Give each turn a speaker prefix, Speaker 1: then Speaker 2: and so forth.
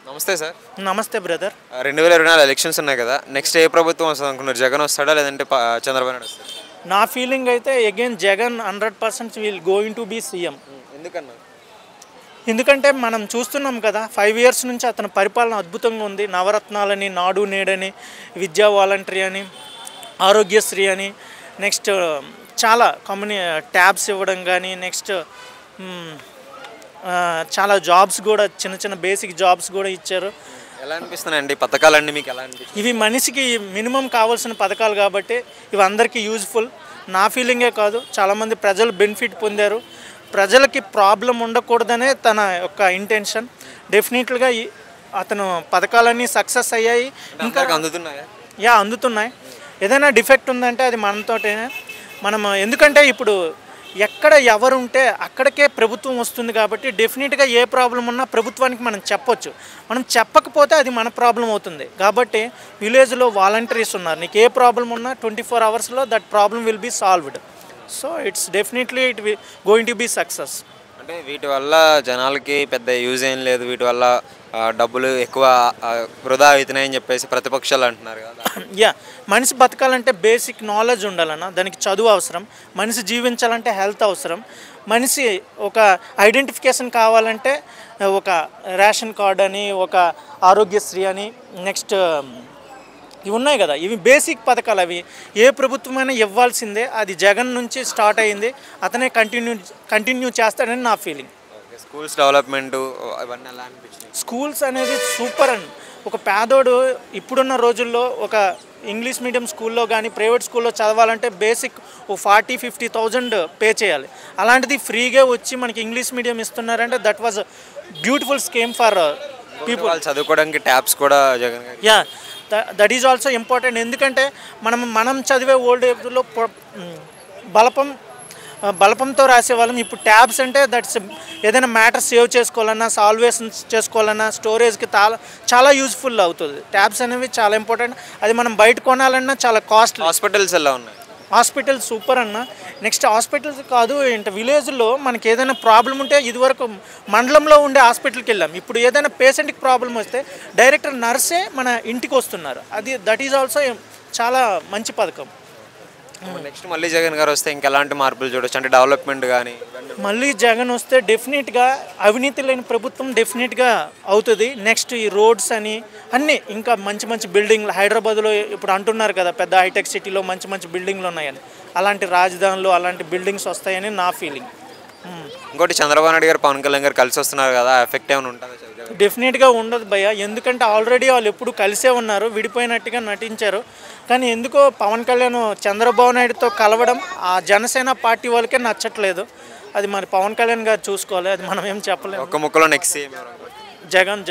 Speaker 1: నమస్తే సార్.
Speaker 2: నమస్తే brother.
Speaker 1: 2024 elections ఉన్నాయి కదా, నెక్స్ట్ ఏ ప్రభుత్వం వస్తుంది అనుకున్నారు? జగన్ వస్తాడా లేదంటే చంద్రబాబు నాయుడు వస్తాడా?
Speaker 2: నా ఫీలింగ్ అయితే again Jagan 100% will going to be CM.
Speaker 1: ఎందుకన్నా?
Speaker 2: ఎందుకంటే మనం చూస్తున్నాం కదా, 5 years నుంచి అతని పరిపాలన అద్భుతంగా ఉంది. నవరత్నాలని, నాడు నేడని, విద్యా వాలంటరీ అని, ఆరోగ్యశ్రీ అని, నెక్స్ట్ చాలా ట్యాబ్స్ ఇవ్వడం కానీ, నెక్స్ట్ చాలా జాబ్స్ కూడా, చిన్న చిన్న బేసిక్ జాబ్స్ కూడా ఇచ్చారు.
Speaker 1: ఎలా అనిపిస్తున్నాయండి పథకాలన్నీ మీకు? ఎలా అనిపిస్తుంది?
Speaker 2: ఇవి మనిషికి మినిమం కావాల్సిన పథకాలు కాబట్టి ఇవి అందరికీ యూజ్ఫుల్. నా ఫీలింగే కాదు, చాలామంది ప్రజలు బెనిఫిట్ పొందారు. ప్రజలకి ప్రాబ్లం ఉండకూడదనే తన యొక్క ఇంటెన్షన్. డెఫినెట్గా అతను పథకాలన్నీ సక్సెస్ అయ్యాయి.
Speaker 1: ఇంకా అందుతున్నాయా?
Speaker 2: అందుతున్నాయి. ఏదైనా డిఫెక్ట్ ఉందంటే అది మనతోటే. ఎందుకంటే ఇప్పుడు ఎక్కడ ఎవరుంటే అక్కడికే ప్రభుత్వం వస్తుంది కాబట్టి డెఫినెట్గా ఏ ప్రాబ్లం ఉన్నా ప్రభుత్వానికి మనం చెప్పొచ్చు. మనం చెప్పకపోతే అది మన ప్రాబ్లం అవుతుంది. కాబట్టి విలేజ్లో వాలంటీర్స్ ఉన్నారు. నీకు ఏ ప్రాబ్లం ఉన్నా 24 hours that problem will be solved. So it's definitely going to be success.
Speaker 1: అంటే వీటి వల్ల జనాలకి పెద్ద యూజ్ ఏం లేదు, వీటి వల్ల డబ్బులు ఎక్కువ వృధా అవుతున్నాయని చెప్పేసి ప్రతిపక్షాలు అంటున్నారు కదా.
Speaker 2: మనిషి బతకాలంటే బేసిక్ నాలెడ్జ్ ఉండాలన్న, దానికి చదువు అవసరం. మనిషి జీవించాలంటే హెల్త్ అవసరం. మనిషి ఒక ఐడెంటిఫికేషన్ కావాలంటే ఒక రేషన్ కార్డ్ అని, ఒక ఆరోగ్యశ్రీ అని, నెక్స్ట్ ఇవి ఉన్నాయి కదా, ఇవి బేసిక్ పథకాలు. అవి ఏ ప్రభుత్వమైనా ఇవ్వాల్సిందే. అది జగన్ నుంచి స్టార్ట్ అయింది, అతనే కంటిన్యూ చేస్తాడని నా ఫీలింగ్.
Speaker 1: స్కూల్స్ డెవలప్మెంట్ ఇవన్నీ ఎలా అనిపించింది?
Speaker 2: స్కూల్స్ అనేది సూపర్ అండి. ఒక పేదోడు ఇప్పుడున్న రోజుల్లో ఒక ఇంగ్లీష్ మీడియం స్కూల్లో కానీ ప్రైవేట్ స్కూల్లో చదవాలంటే బేసిక్ 40-50,000 పే చేయాలి. అలాంటిది ఫ్రీగా వచ్చి మనకి ఇంగ్లీష్ మీడియం ఇస్తున్నారంటే that was beautiful scheme for people.
Speaker 1: చదువుకోవడానికి ట్యాబ్స్ కూడా Jagan
Speaker 2: that is also important. ఎందుకంటే మనం చదివే ఓల్డ్ ఏజ్లో బలపంతో రాసేవాళ్ళం. ఇప్పుడు ట్యాబ్స్ అంటే దట్స్ ఏదైనా మ్యాటర్ సేవ్ చేసుకోవాలన్నా, సాల్వేషన్ చేసుకోవాలన్నా, స్టోరేజ్కి చాలా యూజ్ఫుల్ అవుతుంది. ట్యాబ్స్ అనేవి చాలా ఇంపార్టెంట్. అది మనం బయట కొనాలన్నా చాలా కాస్ట్లీ.
Speaker 1: హాస్పిటల్స్ ఎలా ఉన్నాయి?
Speaker 2: హాస్పిటల్ సూపర్ అన్న. నెక్స్ట్ హాస్పిటల్స్ కాదు, విలేజ్లో మనకి ఏదైనా ప్రాబ్లం ఉంటే ఇదివరకు మండలంలో ఉండే హాస్పిటల్కి వెళ్ళాం. ఇప్పుడు ఏదైనా పేషెంట్కి ప్రాబ్లం వస్తే డైరెక్ట్ నర్సే మన ఇంటికి వస్తున్నారు. దట్ ఈజ్ ఆల్సో చాలా మంచి పథకం.
Speaker 1: నెక్స్ట్ మళ్ళీ జగన్ గారు వస్తే ఇంకెలాంటి మార్పులు చూడొచ్చు? అంటే డెవలప్మెంట్ కానీ
Speaker 2: మళ్ళీ జగన్ వస్తే డెఫినెట్గా అవినీతి లేని ప్రభుత్వం డెఫినెట్గా అవుతుంది. నెక్స్ట్ ఈ రోడ్స్ అని అన్నీ ఇంకా మంచి మంచి బిల్డింగ్లు హైదరాబాద్లో ఇప్పుడు అంటున్నారు కదా, పెద్ద హైటెక్ సిటీలో మంచి మంచి బిల్డింగ్లు ఉన్నాయని. అలాంటి రాజధానిలో అలాంటి బిల్డింగ్స్ వస్తాయని నా ఫీలింగ్.
Speaker 1: ఇంకోటి చంద్రబాబు నాయుడు గారు పవన్ కళ్యాణ్ గారు కలిసి వస్తున్నారు కదా, ఎఫెక్ట్ ఏమైనా ఉంటుంది?
Speaker 2: డెఫినెట్గా ఉండదు భయ్య. ఎందుకంటే ఆల్రెడీ వాళ్ళు ఎప్పుడు కలిసే ఉన్నారు, విడిపోయినట్టుగా నటించారు. కానీ ఎందుకో పవన్ కళ్యాణ్ చంద్రబాబు నాయుడుతో కలవడం ఆ జనసేన పార్టీ వాళ్ళకే నచ్చట్లేదు. అది మరి పవన్ కళ్యాణ్ గారు చూసుకోవాలి, అది మనం ఏం చెప్పలేము.
Speaker 1: ఒక ముక్కలో నెక్స్ట్
Speaker 2: జగన్.